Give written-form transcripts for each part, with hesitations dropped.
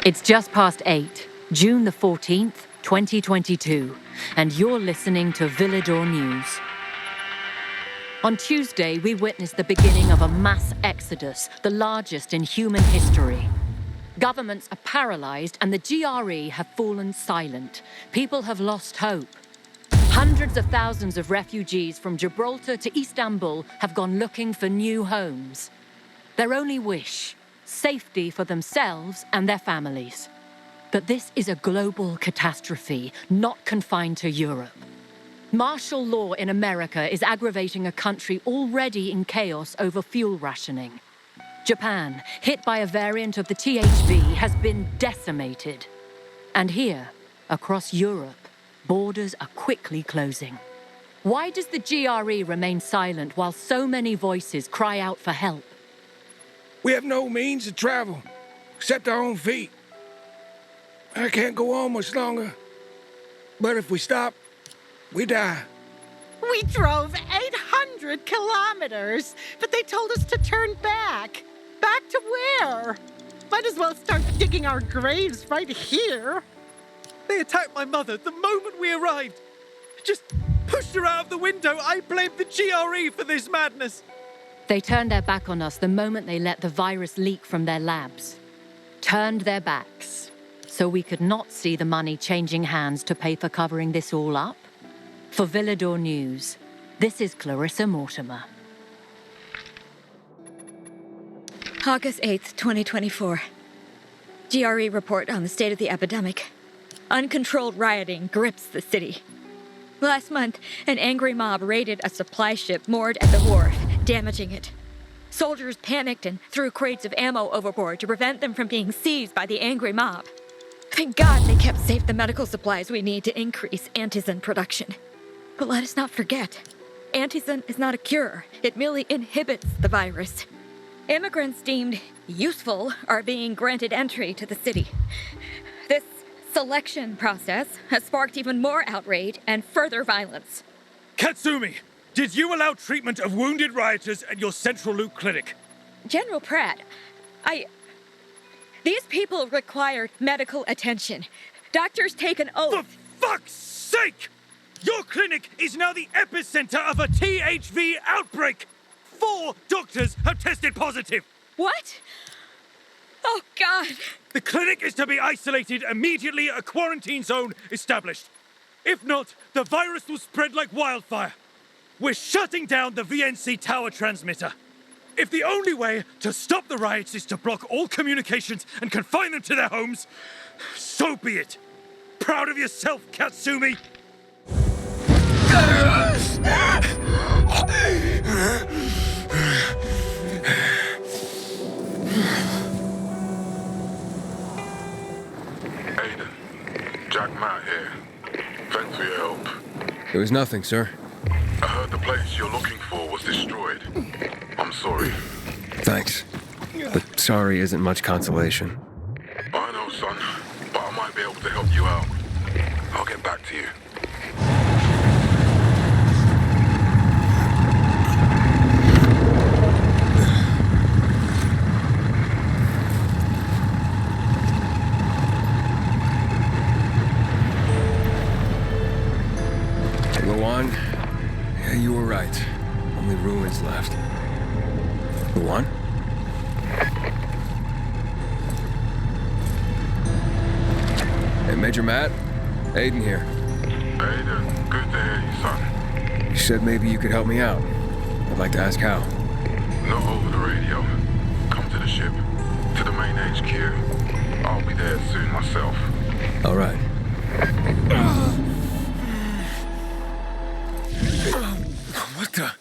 It's just past 8, June the 14th, 2022, and you're listening to Villedor News. On Tuesday, we witnessed the beginning of a mass exodus, the largest in human history. Governments are paralyzed and the GRE have fallen silent. People have lost hope. Hundreds of thousands of refugees from Gibraltar to Istanbul have gone looking for new homes. Their only wish, safety for themselves and their families. But this is a global catastrophe, not confined to Europe. Martial law in America is aggravating a country already in chaos over fuel rationing. Japan, hit by a variant of the THV, has been decimated. And here, across Europe, borders are quickly closing. Why does the GRE remain silent while so many voices cry out for help? We have no means to travel, except our own feet. I can't go on much longer. But if we stop, we die. We drove 800 kilometers, but they told us to turn back. Back to where? Might as well start digging our graves right here. They attacked my mother the moment we arrived. Just pushed her out of the window. I blamed the GRE for this madness. They turned their back on us the moment they let the virus leak from their labs. Turned their backs, so we could not see the money changing hands to pay for covering this all up. For Villedor News, this is Clarissa Mortimer. August 8th, 2024. GRE report on the state of the epidemic. Uncontrolled rioting grips the city. Last month, an angry mob raided a supply ship moored at the wharf, damaging it. Soldiers panicked and threw crates of ammo overboard to prevent them from being seized by the angry mob. Thank God they kept safe the medical supplies we need to increase antizin production. But let us not forget, antizin is not a cure. It merely inhibits the virus. Immigrants deemed useful are being granted entry to the city. This selection process has sparked even more outrage and further violence. Katsumi, did you allow treatment of wounded rioters at your Central Loop clinic? General Pratt, These people require medical attention. Doctors take an oath. For fuck's sake! Your clinic is now the epicenter of a THV outbreak! 4 doctors have tested positive! What? Oh, God! The clinic is to be isolated immediately, a quarantine zone established. If not, the virus will spread like wildfire. We're shutting down the VNC tower transmitter. If the only way to stop the riots is to block all communications and confine them to their homes, so be it. Proud of yourself, Katsumi? Aiden, Jack Matt here. Thanks for your help. It was nothing, sir. I heard the place you're looking for was destroyed. I'm sorry. Thanks. But sorry isn't much consolation. I know, son, but I might be able to help you out. I'll get back to you. Luan, yeah, you were right. Only ruins left. Luan? Hey, Major Matt. Aiden here. Aiden, good to hear you, son. You said maybe you could help me out. I'd like to ask how. Not over the radio. Come to the ship. To the main HQ. I'll be there soon myself. All right. What the?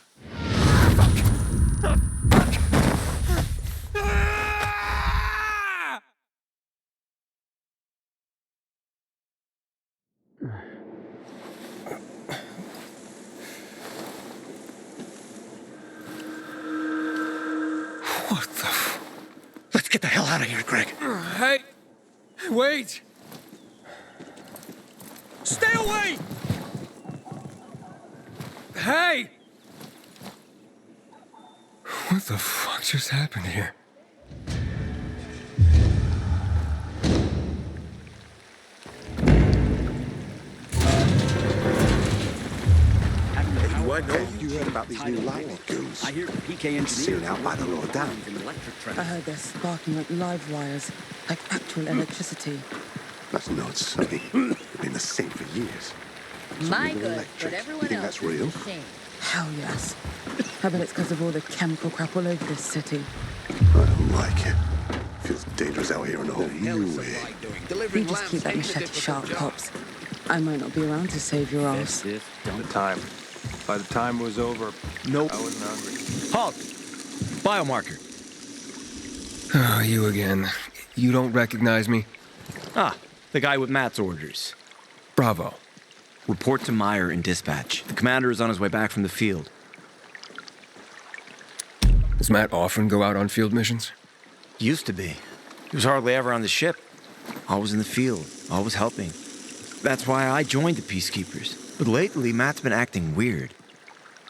What the Let's get the hell out of here, Greg. Hey! Wait! Stay away! Hey! What the fuck just happened here? You heard about these new lightning goons? I hear PK engineers Seen out by the lower dam. I heard they're sparking like live wires, like actual electricity. That's nuts. They've been the same for years. Something My with good, electric. but everyone You think else that's real? is ashamed. Hell yes. I bet it's because of all the chemical crap all over this city. I don't like it. Feels dangerous out here in the whole new way. You just keep that machete sharp, Pops. I might not be around to save your ass. By the time it was over, Nope. I wasn't hungry. Halt! Biomarker. Oh, you again. You don't recognize me? Ah, the guy with Matt's orders. Bravo. Report to Meyer in dispatch. The commander is on his way back from the field. Does Matt often go out on field missions? Used to be. He was hardly ever on the ship. Always in the field, always helping. That's why I joined the Peacekeepers. But lately, Matt's been acting weird.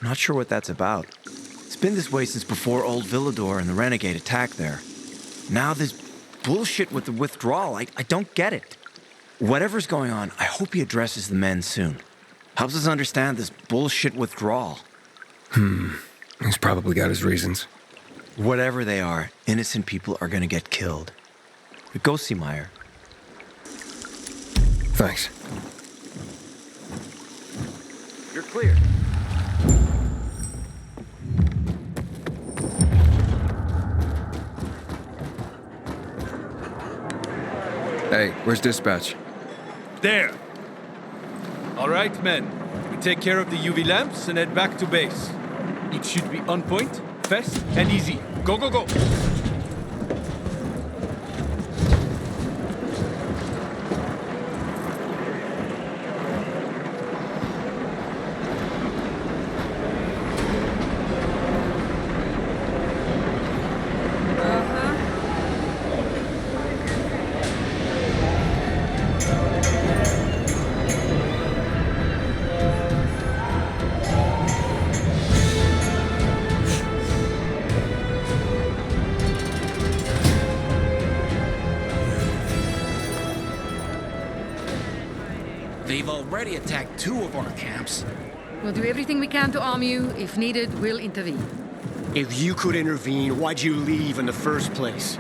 I'm not sure what that's about. It's been this way since before old Villedor and the Renegade attack there. Now this bullshit with the withdrawal, I don't get it. Whatever's going on, I hope he addresses the men soon. Helps us understand this bullshit withdrawal. He's probably got his reasons. Whatever they are, innocent people are gonna get killed. But go see Meyer. Thanks. You're clear. Hey, where's dispatch? There. All right, men. We take care of the UV lamps and head back to base. It should be on point, fast, and easy. Go, go, go. They've already attacked 2 of our camps. We'll do everything we can to arm you. If needed, we'll intervene. If you could intervene, why'd you leave in the first place?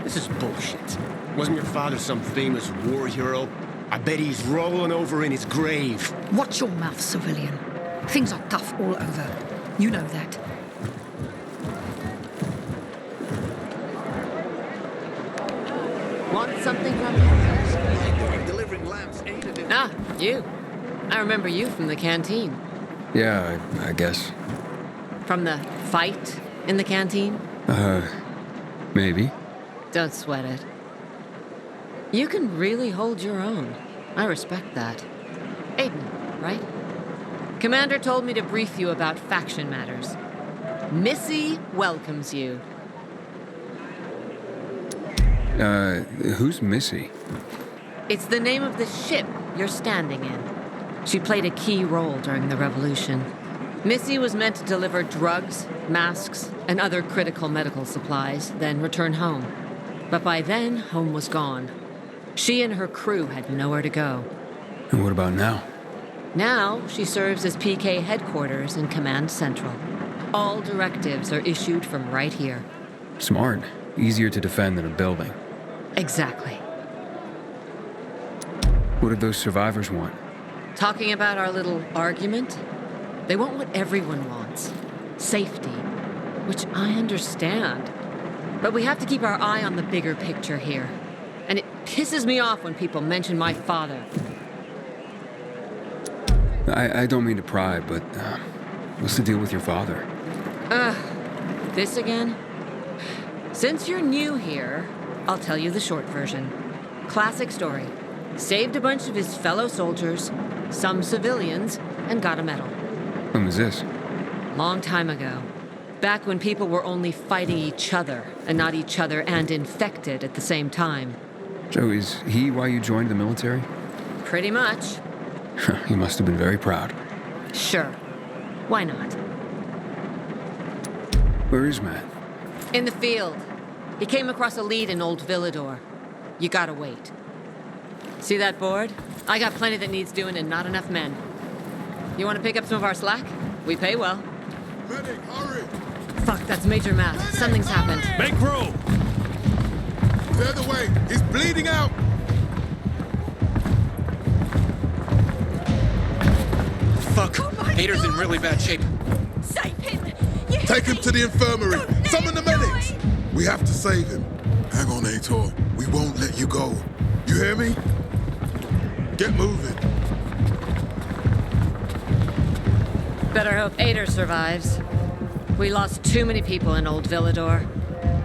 This is bullshit. Wasn't your father some famous war hero? I bet he's rolling over in his grave. Watch your mouth, civilian. Things are tough all over. You know that. Want something from me? Delivering lamps aided in... Ah, you. I remember you from the canteen. Yeah, I guess. From the fight in the canteen? Maybe. Don't sweat it. You can really hold your own. I respect that. Aiden, right? Commander told me to brief you about faction matters. Missy welcomes you. Who's Missy? It's the name of the ship you're standing in. She played a key role during the revolution. Missy was meant to deliver drugs, masks, and other critical medical supplies, then return home. But by then, home was gone. She and her crew had nowhere to go. And what about now? Now, she serves as PK headquarters in Command Central. All directives are issued from right here. Smart. Easier to defend than a building. Exactly. What did those survivors want? Talking about our little argument? They want what everyone wants. Safety. Which I understand. But we have to keep our eye on the bigger picture here. And it pisses me off when people mention my father. I don't mean to pry, but what's the deal with your father? This again? Since you're new here, I'll tell you the short version. Classic story. Saved a bunch of his fellow soldiers, some civilians, and got a medal. When was this? Long time ago. Back when people were only fighting each other, and not each other and infected at the same time. So is he why you joined the military? Pretty much. He must have been very proud. Sure. Why not? Where is Matt? In the field. He came across a lead in old Villedor. You gotta wait. See that board? I got plenty that needs doing and not enough men. You wanna pick up some of our slack? We pay well. Medic, hurry! Fuck, that's Major Matt. Something's happened. Make room! The other way! He's bleeding out! Fuck! Hater's in really bad shape. Save him! Take him to the infirmary! Summon the medics! We have to save him. Hang on, Aitor. We won't let you go. You hear me? Get moving. Better hope Aiden survives. We lost too many people in old Villedor.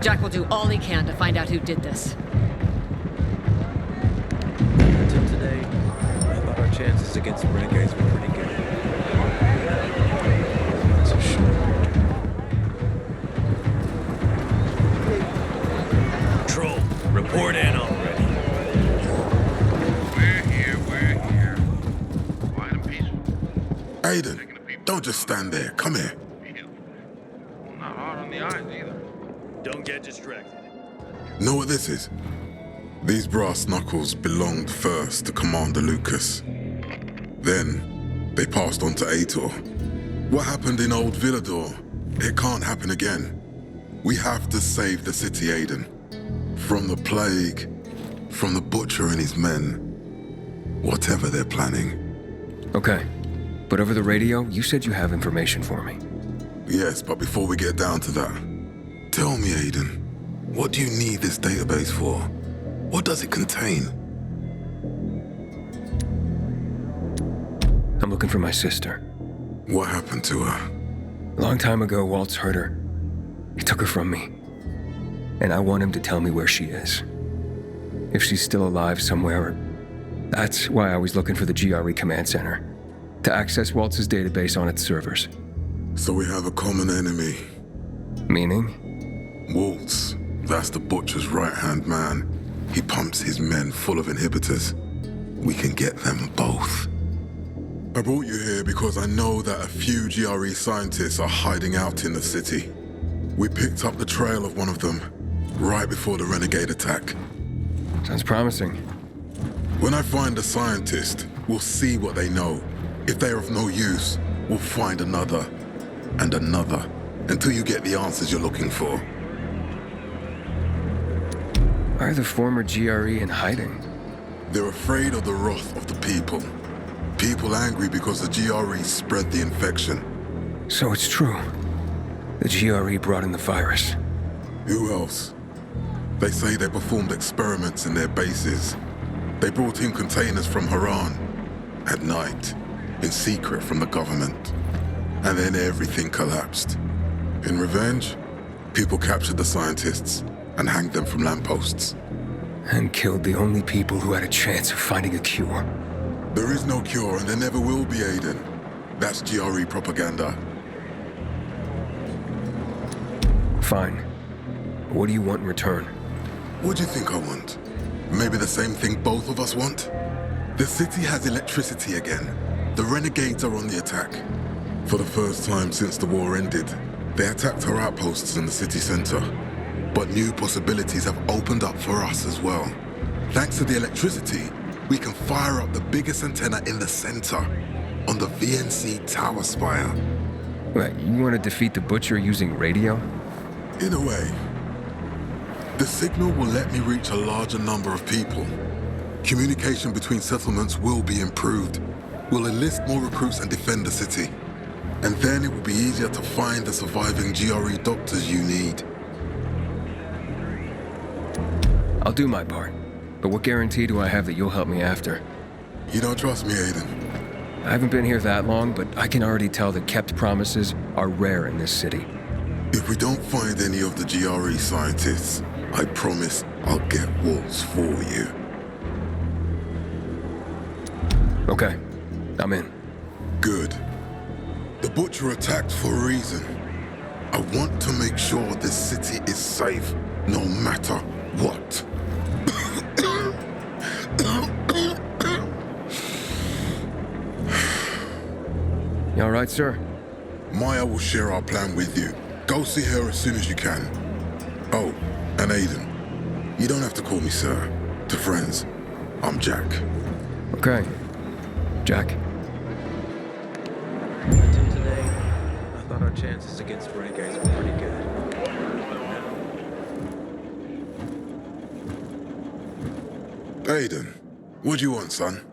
Jack will do all he can to find out who did this. Until today, I thought our chances against renegades were pretty good. Not so sure. Troll, report in already. We're here. Quiet and peaceful. Aiden, don't just stand there. Come here. Not hard on the eyes either. Don't get distracted. Know what this is? These brass knuckles belonged first to Commander Lucas. Then, they passed on to Aitor. What happened in old Villedor, it can't happen again. We have to save the city, Aiden. From the plague, from the butcher and his men. Whatever they're planning. Okay. But over the radio, you said you have information for me. Yes, but before we get down to that, tell me, Aiden, what do you need this database for? What does it contain? I'm looking for my sister. What happened to her? A long time ago, Waltz hurt her. He took her from me. And I want him to tell me where she is. If she's still alive somewhere. That's why I was looking for the GRE command center. To access Waltz's database on its servers. So we have a common enemy. Meaning? Waltz. That's the butcher's right-hand man. He pumps his men full of inhibitors. We can get them both. I brought you here because I know that a few GRE scientists are hiding out in the city. We picked up the trail of one of them right before the renegade attack. Sounds promising. When I find a scientist, we'll see what they know. If they are of no use, we'll find another and another until you get the answers you're looking for. Why are the former GRE in hiding? They're afraid of the wrath of the people. People angry because the GRE spread the infection. So it's true. The GRE brought in the virus. Who else? They say they performed experiments in their bases. They brought in containers from Haran at night, in secret from the government. And then everything collapsed. In revenge, people captured the scientists and hanged them from lampposts. And killed the only people who had a chance of finding a cure. There is no cure, and there never will be, Aiden. That's GRE propaganda. Fine. What do you want in return? What do you think I want? Maybe the same thing both of us want? The city has electricity again. The renegades are on the attack. For the first time since the war ended, they attacked our outposts in the city center. But new possibilities have opened up for us as well. Thanks to the electricity, we can fire up the biggest antenna in the center, on the VNC tower spire. What, you want to defeat the Butcher using radio? In a way. The signal will let me reach a larger number of people. Communication between settlements will be improved. We'll enlist more recruits and defend the city. And then it will be easier to find the surviving GRE doctors you need. I'll do my part. But what guarantee do I have that you'll help me after? You don't trust me, Aiden? I haven't been here that long, but I can already tell that kept promises are rare in this city. If we don't find any of the GRE scientists, I promise I'll get Waltz for you. Okay, I'm in. Good. The Butcher attacked for a reason. I want to make sure this city is safe, no matter what. You all right, sir? Maya will share our plan with you. Go see her as soon as you can. Oh, and Aiden, you don't have to call me sir. To friends, I'm Jack. Okay. Jack. Until today, I thought our chances against renegades were pretty good. Aiden, what do you want, son?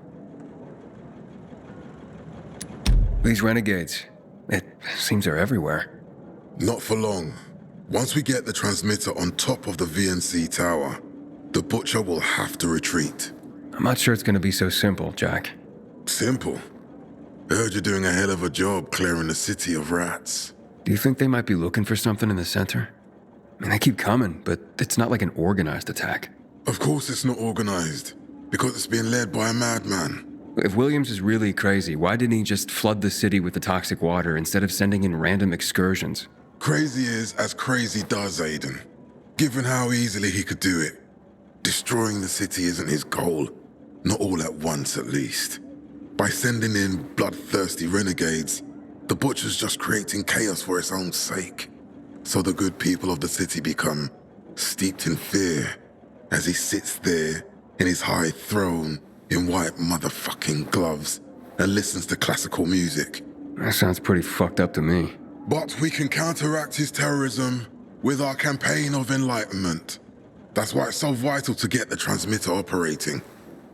These renegades, it seems they're everywhere. Not for long. Once we get the transmitter on top of the VNC tower, the Butcher will have to retreat. I'm not sure it's gonna be so simple, Jack. Simple? I heard you're doing a hell of a job clearing the city of rats. Do you think they might be looking for something in the center? I mean, they keep coming, but it's not like an organized attack. Of course it's not organized, because it's being led by a madman. If Williams is really crazy, why didn't he just flood the city with the toxic water instead of sending in random excursions? Crazy is as crazy does, Aiden. Given how easily he could do it. Destroying the city isn't his goal. Not all at once, at least. By sending in bloodthirsty renegades, the Butcher's just creating chaos for its own sake. So the good people of the city become steeped in fear as he sits there in his high throne in white motherfucking gloves and listens to classical music. That sounds pretty fucked up to me. But we can counteract his terrorism with our campaign of enlightenment. That's why it's so vital to get the transmitter operating,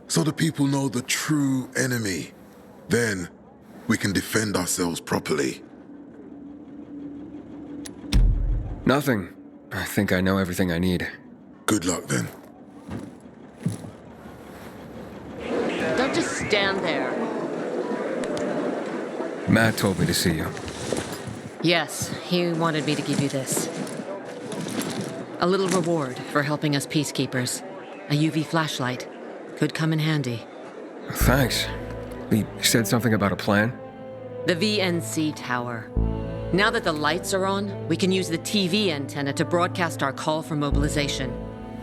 so the people know the true enemy. Then, we can defend ourselves properly. Nothing. I think I know everything I need. Good luck, then. Don't just stand there. Matt told me to see you. Yes, he wanted me to give you this. A little reward for helping us peacekeepers. A UV flashlight. Could come in handy. Thanks. He said something about a plan? The VNC tower. Now that the lights are on, we can use the TV antenna to broadcast our call for mobilization.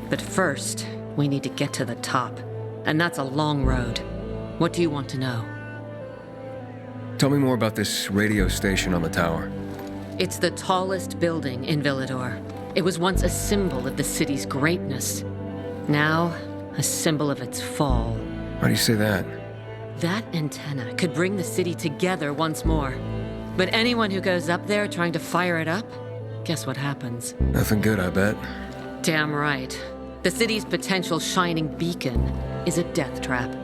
But first, we need to get to the top. And that's a long road. What do you want to know? Tell me more about this radio station on the tower. It's the tallest building in Villedor. It was once a symbol of the city's greatness. Now, a symbol of its fall. Why do you say that? That antenna could bring the city together once more. But anyone who goes up there trying to fire it up, guess what happens? Nothing good, I bet. Damn right. The city's potential shining beacon is a death trap.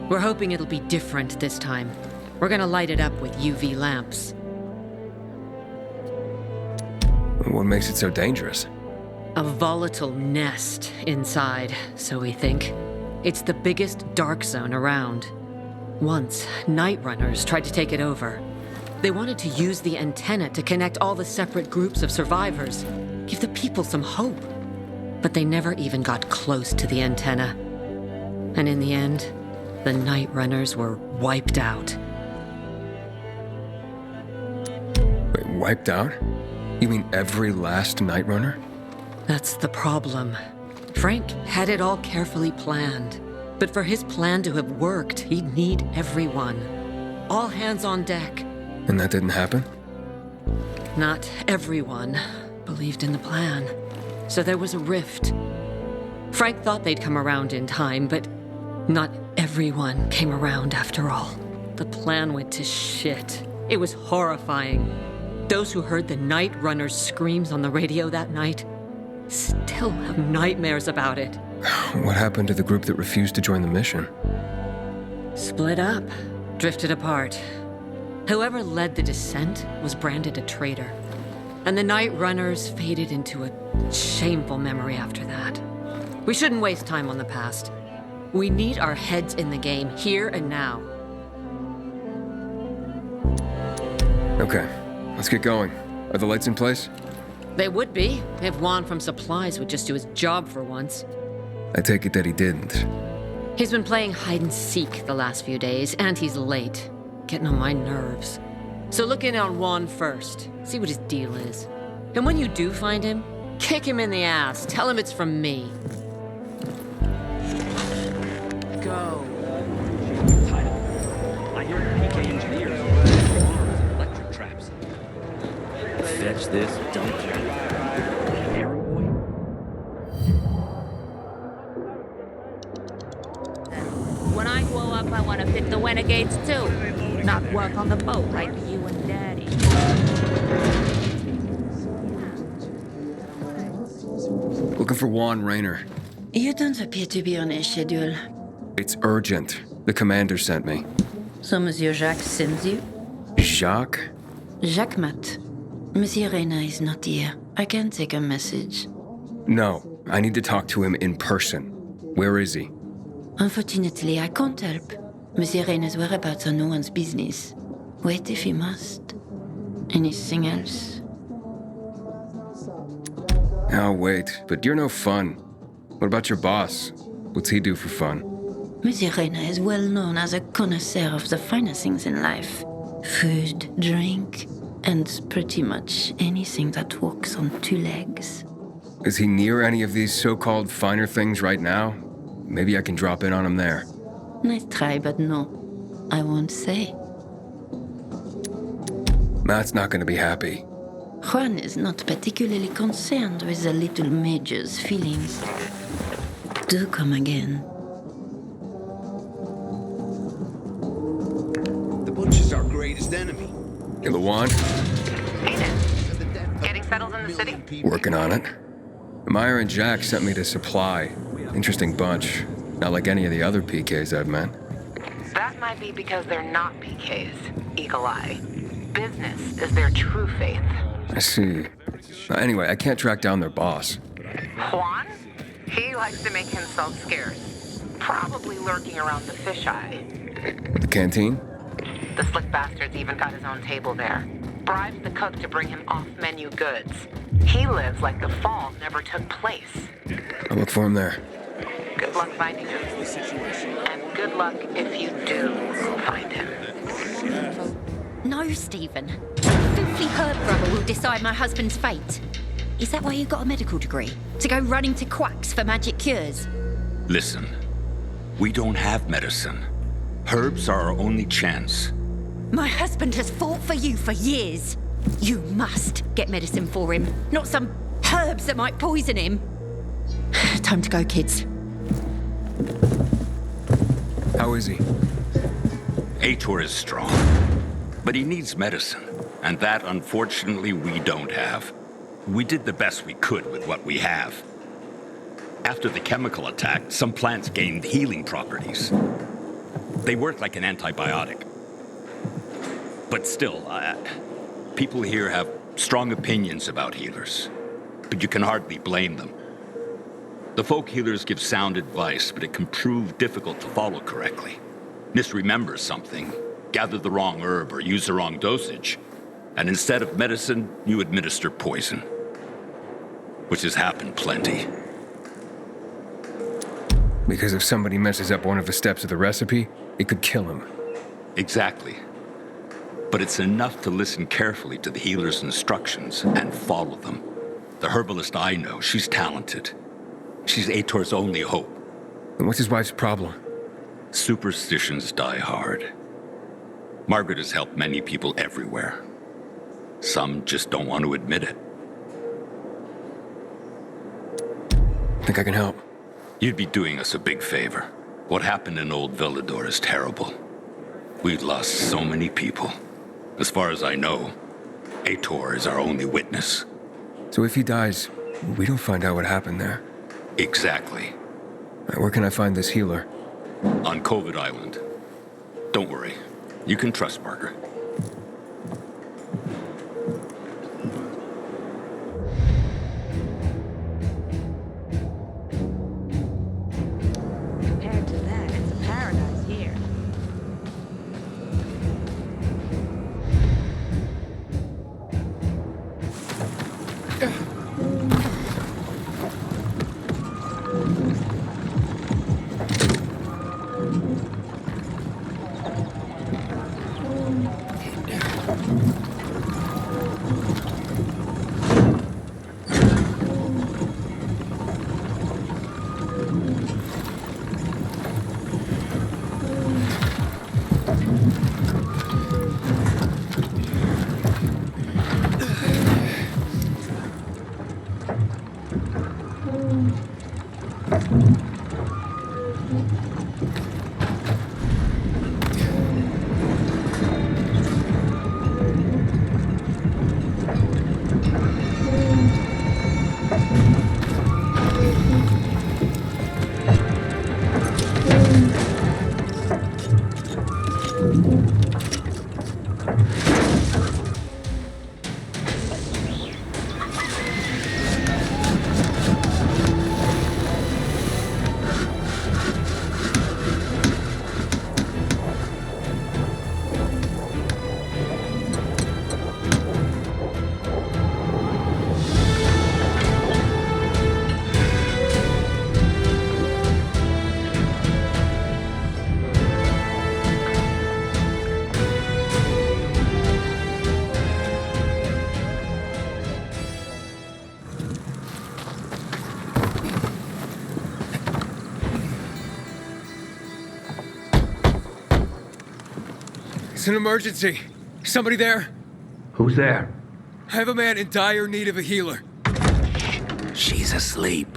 We're hoping it'll be different this time. We're gonna light it up with UV lamps. What makes it so dangerous? A volatile nest inside, so we think. It's the biggest dark zone around. Once, Nightrunners tried to take it over. They wanted to use the antenna to connect all the separate groups of survivors, give the people some hope. But they never even got close to the antenna. And in the end, the Nightrunners were wiped out. Wait, wiped out? You mean every last Nightrunner? That's the problem. Frank had it all carefully planned. But for his plan to have worked, he'd need everyone. All hands on deck. And that didn't happen? Not everyone believed in the plan. So there was a rift. Frank thought they'd come around in time, but not everyone came around after all. The plan went to shit. It was horrifying. Those who heard the Nightrunner's screams on the radio that night still have nightmares about it. What happened to the group that refused to join the mission? Split up, drifted apart. Whoever led the descent was branded a traitor. And the Nightrunners faded into a shameful memory after that. We shouldn't waste time on the past. We need our heads in the game, here and now. Okay, let's get going. Are the lights in place? They would be, if Juan from Supplies would just do his job for once. I take it that he didn't. He's been playing hide and seek the last few days, and he's late. Getting on my nerves. So look in on Juan first. See what his deal is. And when you do find him, kick him in the ass. Tell him it's from me. Go. I hear PK engineers are electric traps. Fetch this, don't you? When I grow up, I want to fit the renegades too. Not work on the boat like you and Daddy. Looking for Juan Raynor. You don't appear to be on a schedule. It's urgent. The commander sent me. So Monsieur Jacques sends you? Jacques? Jacques Mat. Monsieur Reyna is not here. I can take a message. No, I need to talk to him in person. Where is he? Unfortunately, I can't help. Monsieur Reyna's whereabouts are no one's business. Wait if he must. Anything else? I'll wait, but you're no fun. What about your boss? What's he do for fun? Monsieur Reyna is well known as a connoisseur of the finer things in life. Food, drink, and pretty much anything that walks on two legs. Is he near any of these so-called finer things right now? Maybe I can drop in on him there. Nice try, but no. I won't say. Matt's not gonna be happy. Juan is not particularly concerned with the little major's feelings. Do come again. The butch is our greatest enemy. Hey, Luan? Aiden, getting settled in the city? Working on it. Meyer and Jack sent me to Supply. Interesting bunch. Not like any of the other PKs I've met. That might be because they're not PKs, Eagle Eye. Business is their true faith. I see. Anyway, I can't track down their boss. Juan? He likes to make himself scarce. Probably lurking around the fisheye. The canteen? The slick bastard's even got his own table there. Bribes the cook to bring him off-menu goods. He lives like the fall never took place. I'll look for him there. Good luck finding him. And good luck if you do find him. No, Stephen. Filthy herb grubber will decide my husband's fate. Is that why you got a medical degree? To go running to quacks for magic cures? Listen, we don't have medicine. Herbs are our only chance. My husband has fought for you for years. You must get medicine for him, not some herbs that might poison him. Time to go, kids. How is he? Aitor is strong, but he needs medicine, and that, unfortunately, we don't have. We did the best we could with what we have. After the chemical attack, some plants gained healing properties. They work like an antibiotic. But still, people here have strong opinions about healers, but you can hardly blame them. The folk healers give sound advice, but it can prove difficult to follow correctly. Misremember something, gather the wrong herb, or use the wrong dosage, and instead of medicine, you administer poison. Which has happened plenty. Because if somebody messes up one of the steps of the recipe, it could kill him. Exactly. But it's enough to listen carefully to the healer's instructions and follow them. The herbalist I know, she's talented. She's Aitor's only hope. And what's his wife's problem? Superstitions die hard. Margaret has helped many people everywhere. Some just don't want to admit it. Think I can help? You'd be doing us a big favor. What happened in old Villedor is terrible. We've lost so many people. As far as I know, Aitor is our only witness. So if he dies, we don't find out what happened there? Exactly. Where can I find this healer? On COVID Island. Don't worry. You can trust Margaret. Compared to that, it's a paradise here. It's an emergency. Somebody there? Who's there? I have a man in dire need of a healer. She's asleep.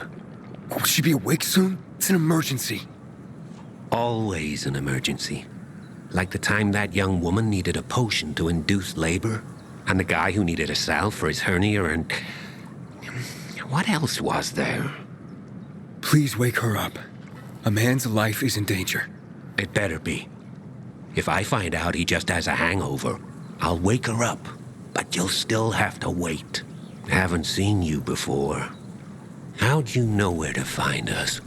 Will she be awake soon? It's an emergency. Always an emergency. Like the time that young woman needed a potion to induce labor, and the guy who needed a salve for his hernia, and... what else was there? Please wake her up. A man's life is in danger. It better be. If I find out he just has a hangover, I'll wake her up, but you'll still have to wait. Haven't seen you before. How'd you know where to find us?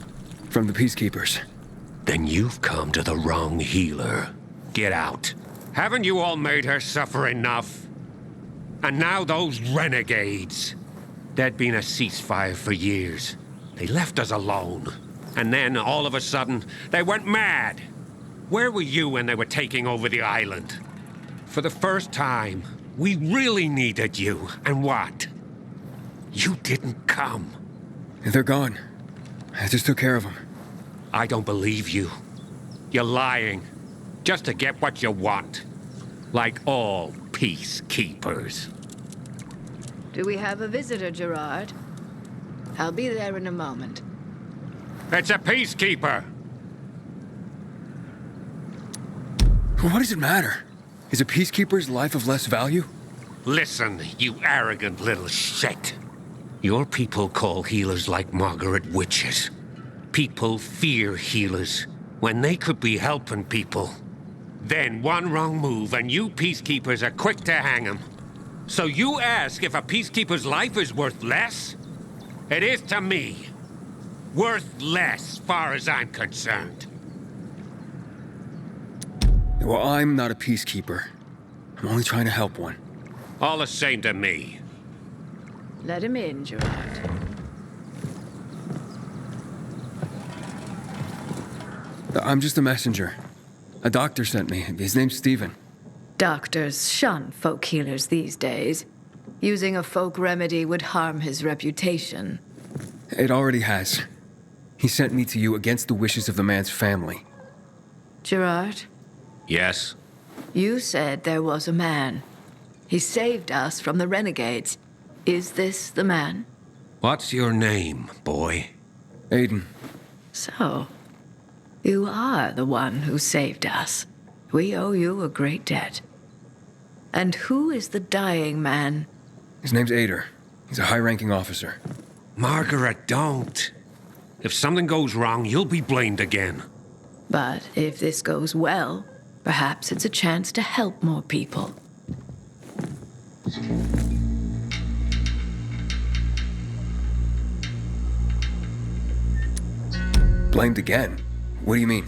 From the Peacekeepers. Then you've come to the wrong healer. Get out. Haven't you all made her suffer enough? And now those renegades. There'd been a ceasefire for years. They left us alone. And then, all of a sudden, they went mad. Where were you when they were taking over the island? For the first time, we really needed you. And what? You didn't come. They're gone. I just took care of them. I don't believe you. You're lying. Just to get what you want. Like all peacekeepers. Do we have a visitor, Gerard? I'll be there in a moment. It's a peacekeeper! What does it matter? Is a peacekeeper's life of less value? Listen, you arrogant little shit. Your people call healers like Margaret witches. People fear healers when they could be helping people. Then one wrong move and you peacekeepers are quick to hang them. So you ask if a peacekeeper's life is worth less? It is to me. Worth less, far as I'm concerned. Well, I'm not a peacekeeper. I'm only trying to help one. All the same to me. Let him in, Gerard. I'm just a messenger. A doctor sent me. His name's Stephen. Doctors shun folk healers these days. Using a folk remedy would harm his reputation. It already has. He sent me to you against the wishes of the man's family. Gerard? Yes? You said there was a man. He saved us from the renegades. Is this the man? What's your name, boy? Aiden. So, you are the one who saved us. We owe you a great debt. And who is the dying man? His name's Aiden. He's a high-ranking officer. Margaret, don't. If something goes wrong, you'll be blamed again. But if this goes well, perhaps it's a chance to help more people. Blamed again? What do you mean?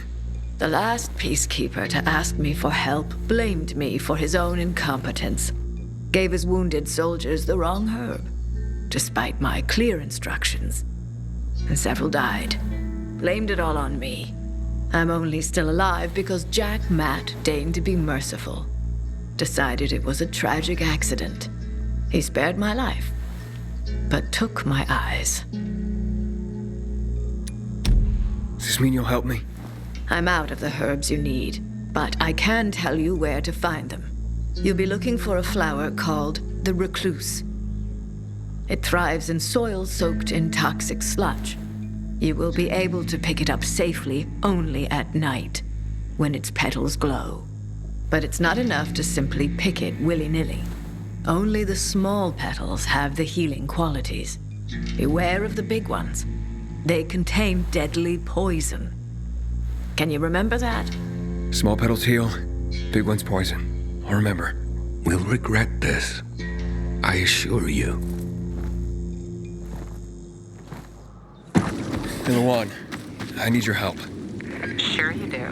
The last peacekeeper to ask me for help blamed me for his own incompetence. Gave his wounded soldiers the wrong herb, despite my clear instructions. And several died. Blamed it all on me. I'm only still alive because Jack Matt deigned to be merciful. Decided it was a tragic accident. He spared my life, but took my eyes. Does this mean you'll help me? I'm out of the herbs you need, but I can tell you where to find them. You'll be looking for a flower called the recluse. It thrives in soil soaked in toxic sludge. You will be able to pick it up safely only at night, when its petals glow. But it's not enough to simply pick it willy-nilly. Only the small petals have the healing qualities. Beware of the big ones. They contain deadly poison. Can you remember that? Small petals heal, big ones poison. I'll remember. We'll regret this. I assure you. Hey, Lawan, I need your help. Sure you do.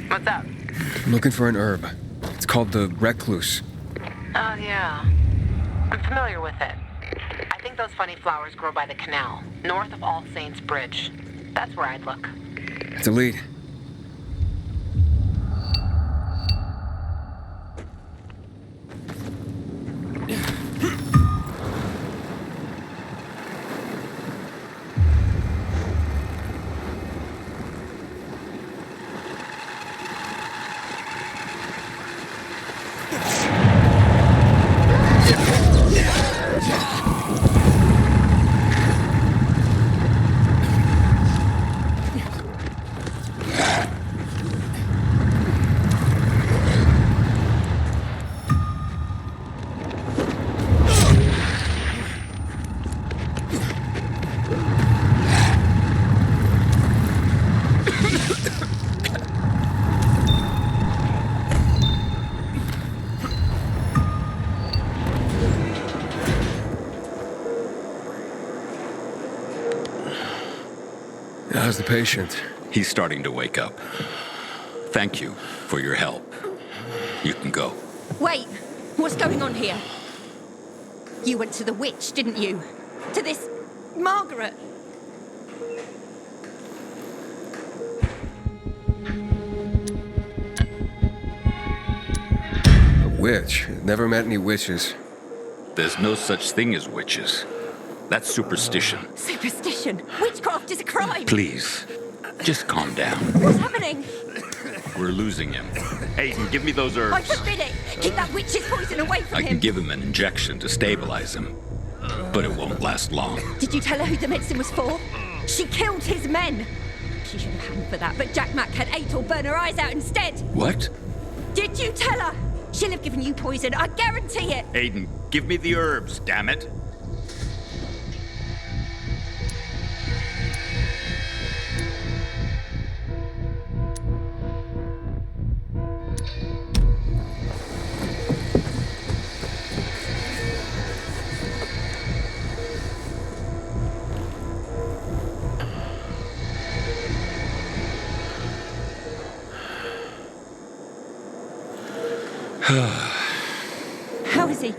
What's up? I'm looking for an herb. It's called the recluse. Oh, yeah. I'm familiar with it. I think those funny flowers grow by the canal, north of All Saints Bridge. That's where I'd look. It's a lead. How's the patient? He's starting to wake up. Thank you for your help. You can go. Wait! What's going on here? You went to the witch, didn't you? To this... Margaret! A witch? Never met any witches. There's no such thing as witches. That's superstition. Superstition? Witchcraft is a crime! Please, just calm down. What's happening? We're losing him. Aiden, give me those herbs. I forbid it! Keep that witch's poison away from I him! can give him an injection to stabilize him, but it won't last long. Did you tell her who the medicine was for? She killed his men! She should have hanged for that, but Jack Mack had Atel burn her eyes out instead! What? Did you tell her? She'll have given you poison, I guarantee it! Aiden, give me the herbs, damn it. How is he?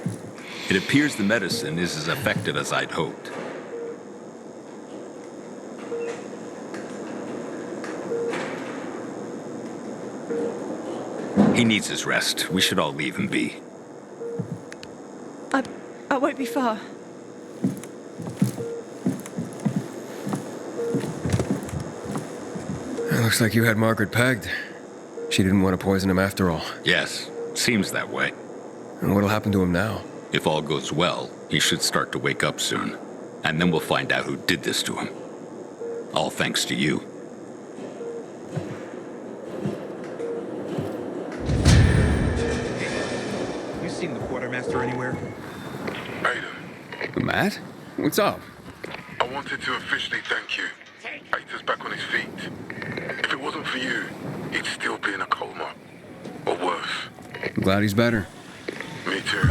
It appears the medicine is as effective as I'd hoped. He needs his rest. We should all leave him be. I won't be far. It looks like you had Margaret pegged. She didn't want to poison him after all. Yes, seems that way. And what'll happen to him now? If all goes well, he should start to wake up soon. And then we'll find out who did this to him. All thanks to you. You seen the quartermaster anywhere? Aiden, Matt? What's up? I wanted to officially thank you. Aiden's back on his feet. If it wasn't for you, he'd still be in a coma. Or worse. I'm glad he's better. Me too.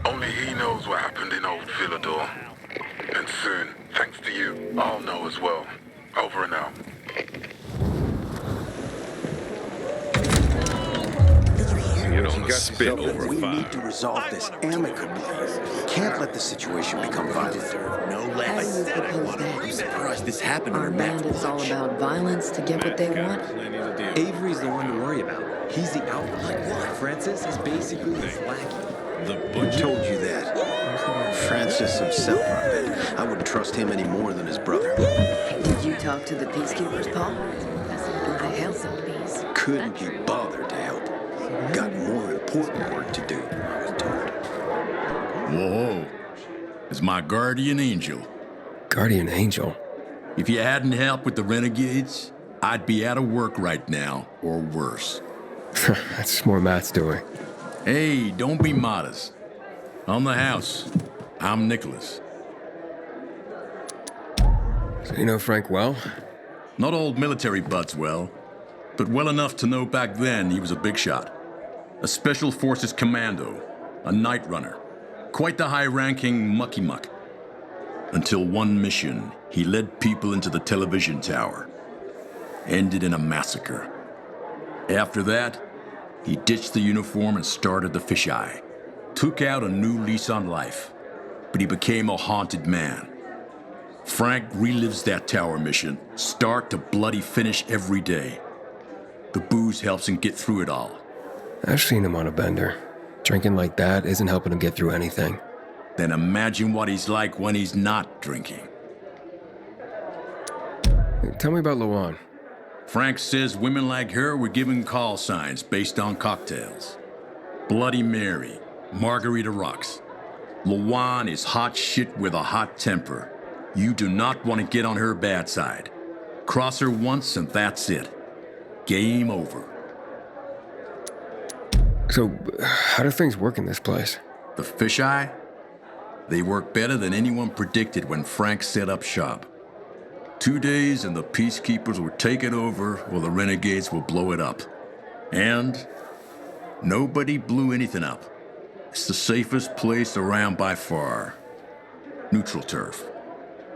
Only he knows what happened in old Villedor. And soon, thanks to you, I'll know as well. Over and out. You don't spit over We fire. need to resolve this amicably. Can't let the situation become violent. How do you propose that? I'm surprised this happened Are in Matt's bandits all about violence to get what they want? Avery's the one to worry about. He's the outlaw. Like what? Francis is basically his lackey. Who told you that? Francis himself, I bet. I wouldn't trust him any more than his brother. Did you talk to the peacekeepers, Paul? Who the hell's some peace? Couldn't be bothered to help. Got more important work to do, I was told. Whoa. It's my guardian angel. Guardian angel? If you hadn't helped with the renegades, I'd be out of work right now, or worse. That's more Matt's doing. Hey, don't be modest. On the house, I'm Nicholas. So you know Frank well? Not old military buds well, but well enough to know back then he was a big shot. A Special Forces commando, a Nightrunner. Quite the high-ranking mucky-muck. Until one mission, he led people into the television tower. Ended in a massacre. After that, he ditched the uniform and started the fisheye. Took out a new lease on life. But he became a haunted man. Frank relives that tower mission, start to bloody finish every day. The booze helps him get through it all. I've seen him on a bender. Drinking like that isn't helping him get through anything. Then imagine what he's like when he's not drinking. Tell me about Luan. Frank says women like her were given call signs based on cocktails. Bloody Mary, Margarita Rocks. Luan is hot shit with a hot temper. You do not want to get on her bad side. Cross her once and that's it. Game over. So, how do things work in this place? The fisheye? They work better than anyone predicted when Frank set up shop. 2 days and the peacekeepers will take it over or the renegades will blow it up. And nobody blew anything up. It's the safest place around by far. Neutral turf.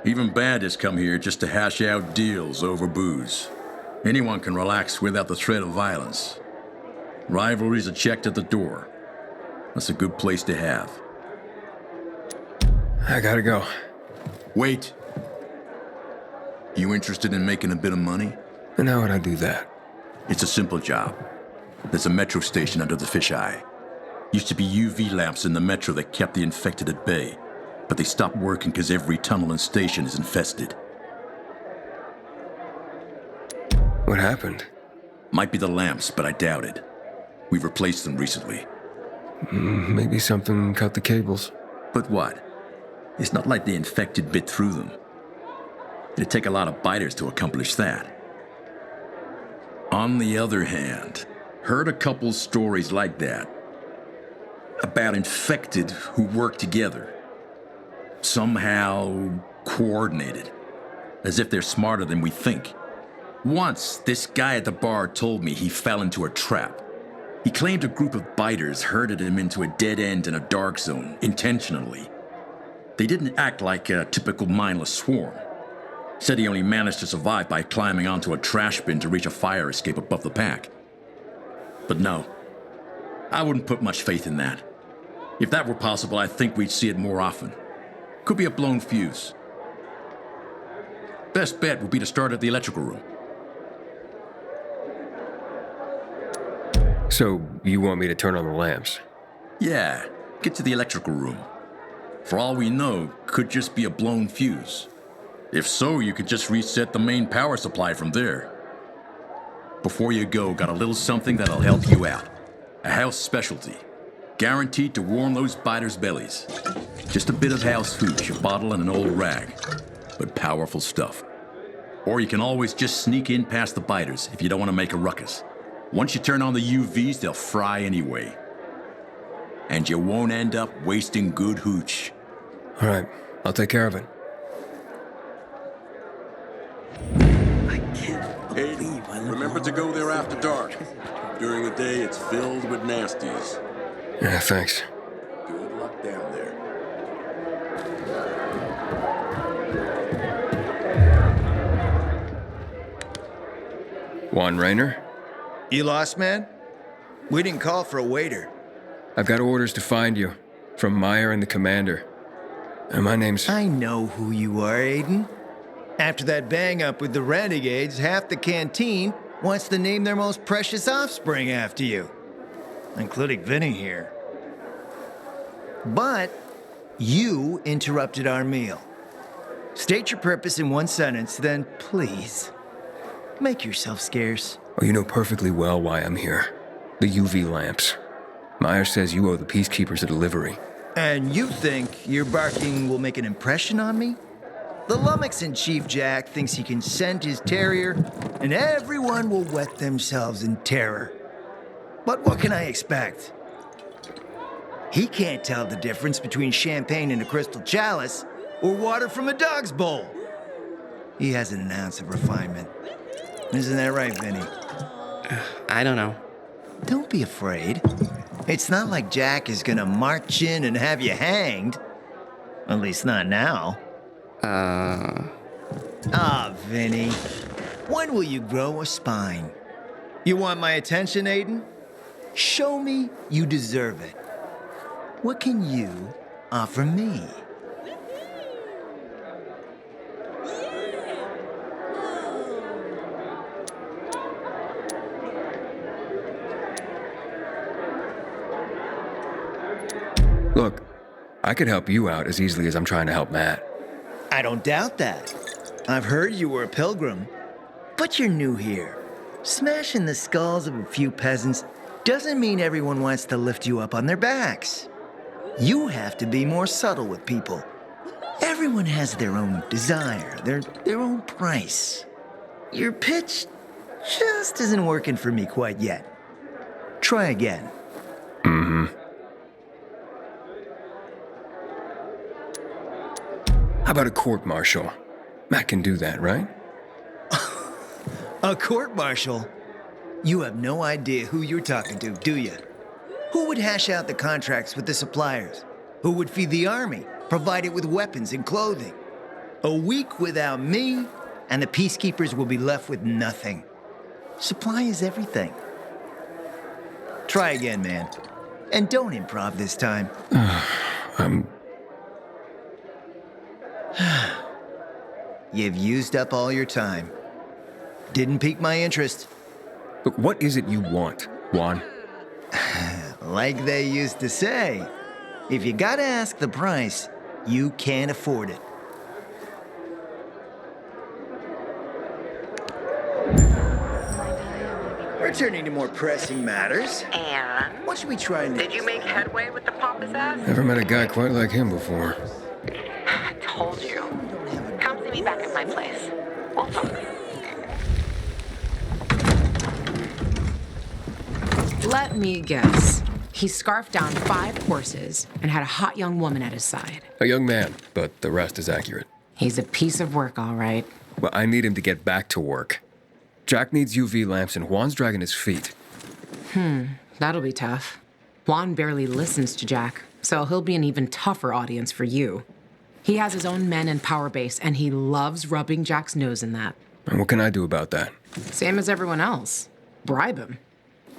Even bandits come here just to hash out deals over booze. Anyone can relax without the threat of violence. Rivalries are checked at the door. That's a good place to have. I gotta go. Wait. You interested in making a bit of money? And how would I do that? It's a simple job. There's a metro station under the fisheye. Used to be UV lamps in the metro that kept the infected at bay, but they stopped working because every tunnel and station is infested. What happened? Might be the lamps, but I doubt it. We've replaced them recently. Maybe something cut the cables. But what? It's not like the infected bit through them. It'd take a lot of biters to accomplish that. On the other hand, heard a couple stories like that. About infected who work together. Somehow coordinated. As if they're smarter than we think. Once, this guy at the bar told me he fell into a trap. He claimed a group of biters herded him into a dead end in a dark zone, intentionally. They didn't act like a typical mindless swarm. Said he only managed to survive by climbing onto a trash bin to reach a fire escape above the pack. But no, I wouldn't put much faith in that. If that were possible, I think we'd see it more often. Could be a blown fuse. Best bet would be to start at the electrical room. So, you want me to turn on the lamps? Yeah, get to the electrical room. For all we know, could just be a blown fuse. If so, you could just reset the main power supply from there. Before you go, got a little something that'll help you out. A house specialty. Guaranteed to warm those biters' bellies. Just a bit of house hooch, a bottle and an old rag. But powerful stuff. Or you can always just sneak in past the biters if you don't want to make a ruckus. Once you turn on the UVs, they'll fry anyway. And you won't end up wasting good hooch. All right, I'll take care of it. Aiden, remember to go there after dark. During the day, it's filled with nasties. Yeah, thanks. Good luck down there. Juan Raynor? You lost, man? We didn't call for a waiter. I've got orders to find you. From Meyer and the commander. And my name's... I know who you are, Aiden. After that bang-up with the renegades, half the canteen wants to name their most precious offspring after you. Including Vinny here. But you interrupted our meal. State your purpose in one sentence, then please, make yourself scarce. Oh, you know perfectly well why I'm here. The UV lamps. Meyer says you owe the peacekeepers a delivery. And you think your barking will make an impression on me? The lummox-in-chief Jack thinks he can scent his terrier, and everyone will wet themselves in terror. But what can I expect? He can't tell the difference between champagne in a crystal chalice or water from a dog's bowl. He hasn't an ounce of refinement. Isn't that right, Vinny? I don't know. Don't be afraid. It's not like Jack is gonna march in and have you hanged. At least not now. Vinny. When will you grow a spine? You want my attention, Aiden? Show me you deserve it. What can you offer me? Look, I could help you out as easily as I'm trying to help Matt. I don't doubt that. I've heard you were a pilgrim. But you're new here. Smashing the skulls of a few peasants doesn't mean everyone wants to lift you up on their backs. You have to be more subtle with people. Everyone has their own desire, their own price. Your pitch just isn't working for me quite yet. Try again. Mm-hmm. How about a court-martial? Matt can do that, right? A court-martial? You have no idea who you're talking to, do you? Who would hash out the contracts with the suppliers? Who would feed the army, provide it with weapons and clothing? A week without me, and the peacekeepers will be left with nothing. Supply is everything. Try again, man. And don't improv this time. You've used up all your time. Didn't pique my interest. But what is it you want, Juan? Like they used to say, if you gotta ask the price, you can't afford it. Returning to more pressing matters. And? What should we try next? Did you make headway with the pompous ass? Never met a guy quite like him before. I told you. Come see me back at my place. We'll talk. Let me guess. He scarfed down 5 horses and had a hot young woman at his side. A young man, but the rest is accurate. He's a piece of work, all right. Well, I need him to get back to work. Jack needs UV lamps and Juan's dragging his feet. That'll be tough. Juan barely listens to Jack, so he'll be an even tougher audience for you. He has his own men and power base, and he loves rubbing Jack's nose in that. And what can I do about that? Same as everyone else. Bribe him.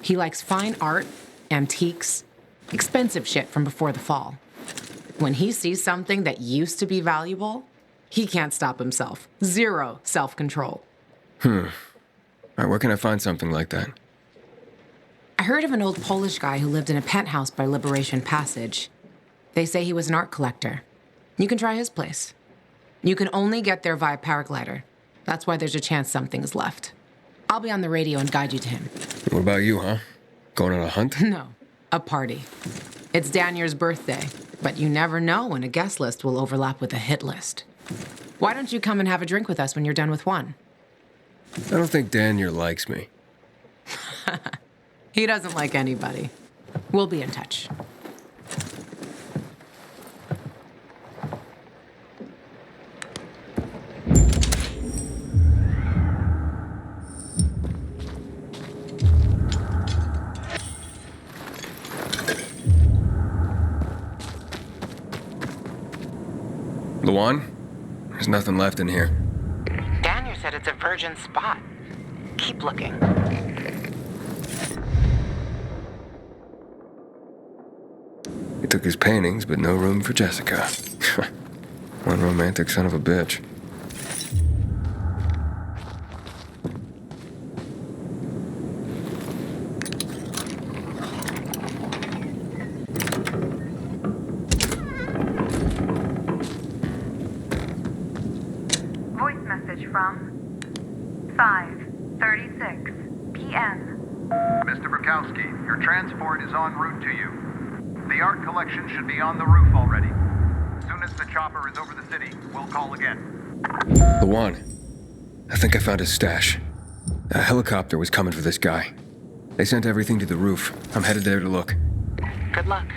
He likes fine art, antiques, expensive shit from before the fall. When he sees something that used to be valuable, he can't stop himself. 0 self-control. All right, where can I find something like that? I heard of an old Polish guy who lived in a penthouse by Liberation Passage. They say he was an art collector. You can try his place. You can only get there via paraglider. That's why there's a chance something is left. I'll be on the radio and guide you to him. What about you, huh? Going on a hunt? No, a party. It's Danier's birthday, but you never know when a guest list will overlap with a hit list. Why don't you come and have a drink with us when you're done with one? I don't think Danier likes me. He doesn't like anybody. We'll be in touch. Luan? There's nothing left in here. Daniel said it's a virgin spot. Keep looking. He took his paintings, but no room for Jessica. One romantic son of a bitch. Voice message from 5:36 p.m. Mr. Bukowski, your transport is en route to you. The art collection should be on the roof already. As soon as the chopper is over the city, we'll call again. Luan, I think I found his stash. A helicopter was coming for this guy. They sent everything to the roof. I'm headed there to look. Good luck.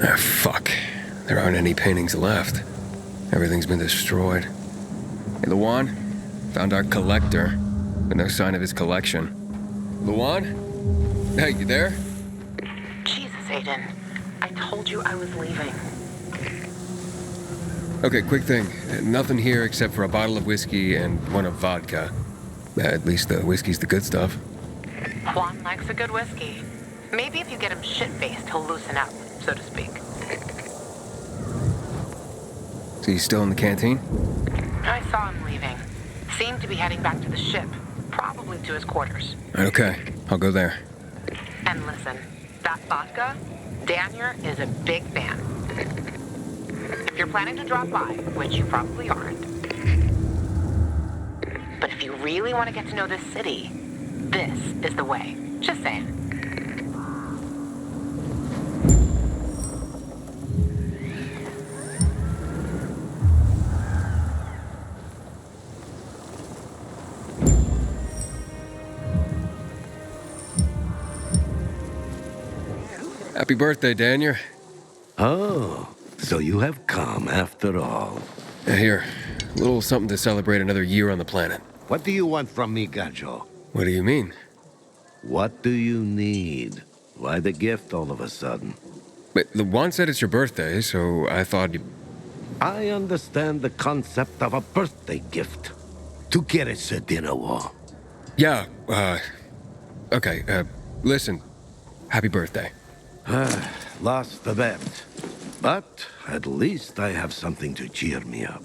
Ah, fuck. There aren't any paintings left. Everything's been destroyed. Hey, Luan? Found our collector, but no sign of his collection. Luan? Hey, you there? Jesus, Aiden. I told you I was leaving. Okay, quick thing. Nothing here except for a bottle of whiskey and one of vodka. At least the whiskey's the good stuff. Juan likes a good whiskey. Maybe if you get him shit-faced, he'll loosen up, so to speak. So you still in the canteen? I saw him leaving. Seemed to be heading back to the ship, probably to his quarters. Okay, I'll go there. And listen, that vodka, Daniel is a big fan. If you're planning to drop by, which you probably aren't, but if you really want to get to know this city, this is the way. Just saying. Happy birthday, Daniel. Oh, so you have come after all. Here, a little something to celebrate another year on the planet. What do you want from me, Gajo? What do you mean? What do you need? Why the gift all of a sudden? But the one said it's your birthday, so I thought you... I understand the concept of a birthday gift. Tu quieres ser dinner war? Yeah, okay, listen. Happy birthday. Lost the bet. But at least I have something to cheer me up.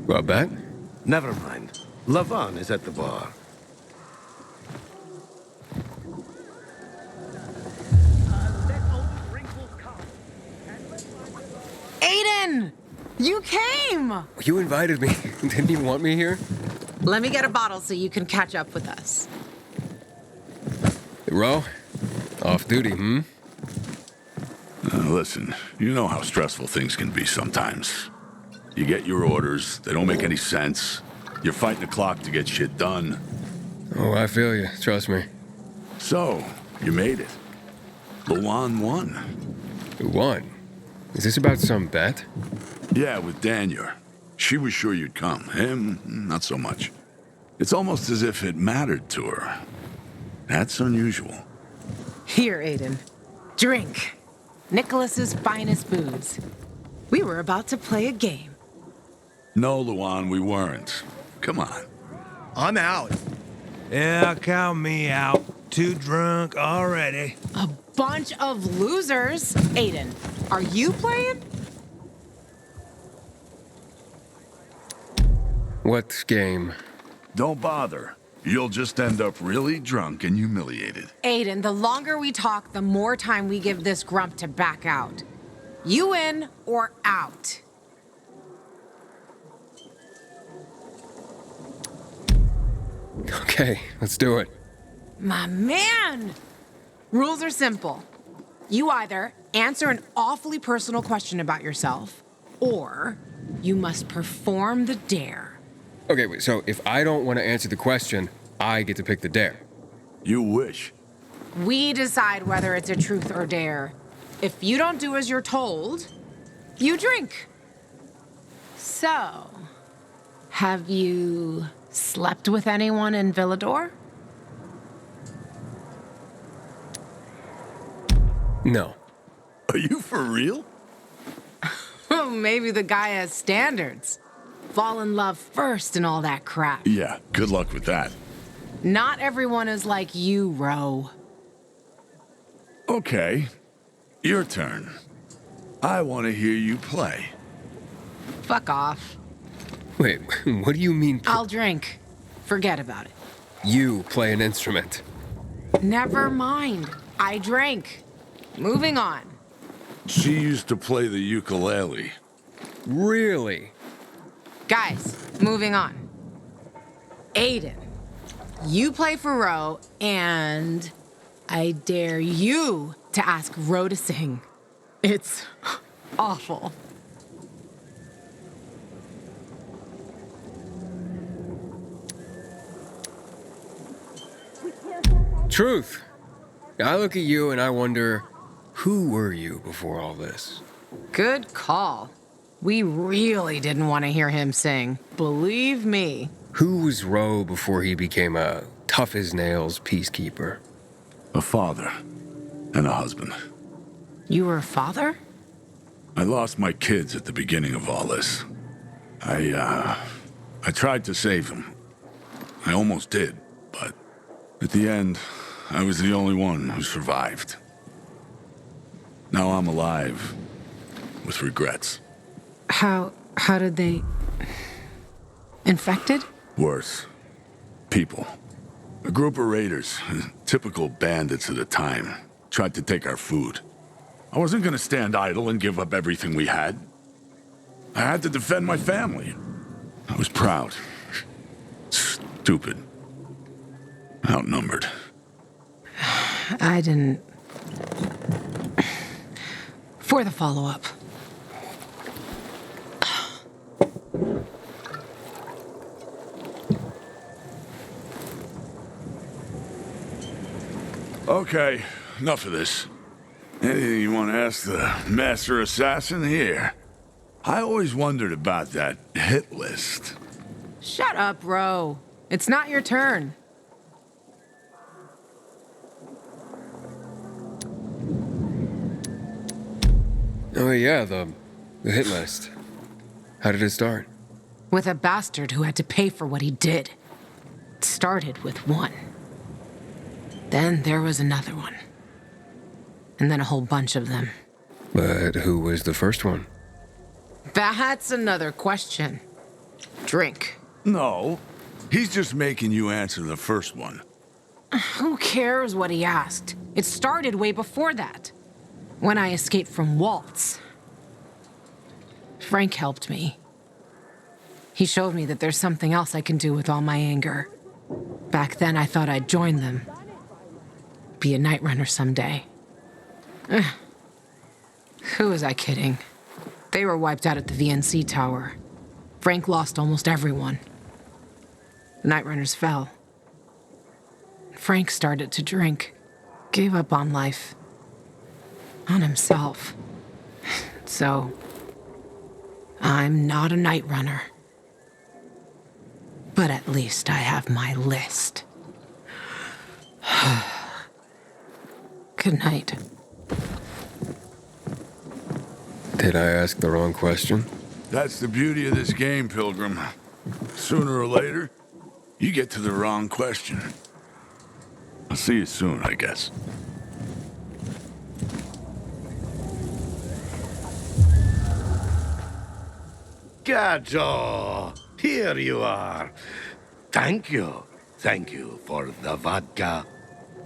What bet? Never mind. Lavon is at the bar. Aiden! You came! You invited me. Didn't you want me here? Let me get a bottle so you can catch up with us. Ro? Off duty, hmm? Listen, you know how stressful things can be sometimes. You get your orders, they don't make any sense. You're fighting the clock to get shit done. Oh, I feel you. Trust me. So, you made it. Luan won. Who won? Is this about some bet? Yeah, with Daniel. She was sure you'd come. Him, not so much. It's almost as if it mattered to her. That's unusual. Here, Aiden. Drink. Nicholas's finest booze. We were about to play a game. No, Luan, we weren't. Come on. I'm out. Yeah, count me out. Too drunk already. A bunch of losers. Aiden, are you playing? What game? Don't bother. You'll just end up really drunk and humiliated. Aiden, the longer we talk, the more time we give this grump to back out. You in or out? Okay, let's do it. My man! Rules are simple. You either answer an awfully personal question about yourself, or you must perform the dare. Okay, wait, so if I don't want to answer the question, I get to pick the dare. You wish. We decide whether it's a truth or dare. If you don't do as you're told, you drink. So, have you slept with anyone in Villedor? No. Are you for real? Oh, maybe the guy has standards. Fall in love first and all that crap. Yeah, good luck with that. Not everyone is like you, Ro. Okay, your turn. I want to hear you play. Fuck off. Wait, what do you mean? I'll drink. Forget about it. You play an instrument. Never mind. I drank. Moving on. She used to play the ukulele. Really? Guys, moving on. Aiden, you play for Ro, and I dare you to ask Ro to sing. It's awful. Truth. I look at you and I wonder, who were you before all this? Good call. We really didn't want to hear him sing. Believe me. Who was Ro before he became a tough-as-nails peacekeeper? A father and a husband. You were a father? I lost my kids at the beginning of all this. I tried to save them. I almost did, but at the end, I was the only one who survived. Now I'm alive, with regrets. How did they... Infected? Worse. People. A group of raiders, typical bandits at the time, tried to take our food. I wasn't gonna stand idle and give up everything we had. I had to defend my family. I was proud. Stupid. Outnumbered. I didn't... For the follow-up. Okay, enough of this. Anything you want to ask the Master Assassin here? I always wondered about that hit list. Shut up, bro. It's not your turn. Oh yeah, the hit list. How did it start? With a bastard who had to pay for what he did. It started with one. Then there was another one. And then a whole bunch of them. But who was the first one? That's another question. Drink. No, he's just making you answer the first one. Who cares what he asked? It started way before that. When I escaped from Waltz. Frank helped me. He showed me that there's something else I can do with all my anger. Back then, I thought I'd join them. Be a Nightrunner someday. Who was I kidding? They were wiped out at the VNC tower. Frank lost almost everyone. The Nightrunners fell. Frank started to drink. Gave up on life. On himself. So, I'm not a Nightrunner. But at least I have my list. Good night. Did I ask the wrong question? That's the beauty of this game, Pilgrim. Sooner or later, you get to the wrong question. I'll see you soon, I guess. Gajo, here you are. Thank you. Thank you for the vodka.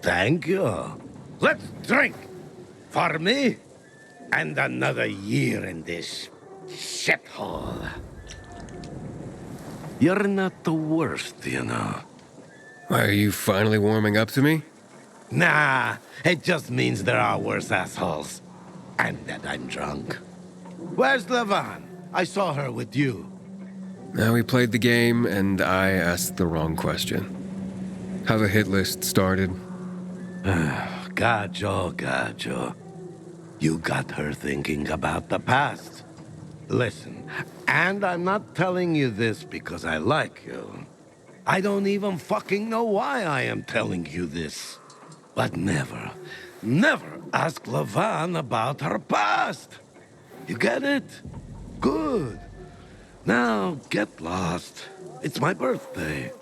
Thank you. Let's drink. For me, and another year in this shithole. You're not the worst, you know. Are you finally warming up to me? Nah, it just means there are worse assholes. And that I'm drunk. Where's Levan? I saw her with you. Now we played the game, and I asked the wrong question. How the hit list started. Gajo. You got her thinking about the past. Listen, and I'm not telling you this because I like you. I don't even fucking know why I am telling you this. But never ask Levan about her past. You get it? Good. Now, get lost. It's my birthday.